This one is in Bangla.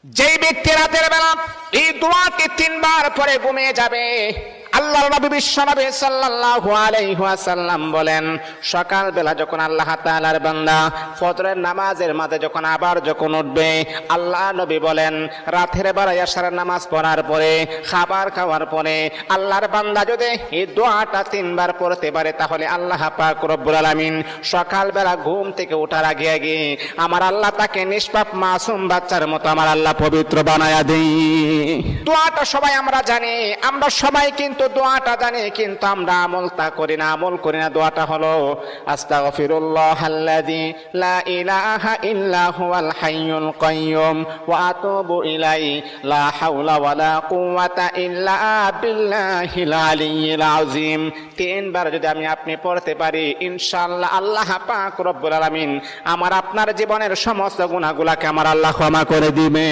যেই ব্যক্তি রাতের বেলা এই দোয়াটি 3 বার পরে ঘুমিয়ে যাবে, আল্লাহর নবী বিশ্বনবী সাল্লাল্লাহু আলাইহি ওয়াসাল্লাম বলেন, সকাল বেলা যখন আল্লাহ তাআলার বান্দা ফজরের নামাজের মাঝে যখন উঠবে, আল্লাহ নবী বলেন রাতের বেলা এশার নামাজ পড়ার পরে, খাবার খাওয়ার পরে আল্লাহর বান্দা যদি এই দোয়াটা 3 বার পড়তে পারে, তাহলে আল্লাহ পাক রব্বুল আলামিন সকাল বেলা ঘুম থেকে ওঠার আগে আগে আমার আল্লাহ তাকে নিষ্পাপ মাসুম বাচ্চার মতো আমার আল্লাহ পবিত্র বানায়া দেই। দোয়াটা সবাই আমরা জানি, আমরা সবাই কিন্তু দোয়াটা জানি, কিন্তু আমরা আমল করি না। দোয়াটা হলো আস্তাগফিরুল্লাহাল্লাযী লা ইলাহা ইল্লা হুয়াল হাইয়ুল কাইয়্যুম ওয়া আতুবু ইলাইহি লা হাওলা ওয়ালা কুওয়াতা ইল্লা বিল্লাহিল আলিয়্যিল আযীম। 3 বার যদি আপনি পড়তে পারি, ইনশাআল্লাহ আল্লাহ পাক রব্বুল আলামিন আমার আপনার জীবনের সমস্ত গুনাহগুলোকে আমার আল্লাহ ক্ষমা করে দিবে।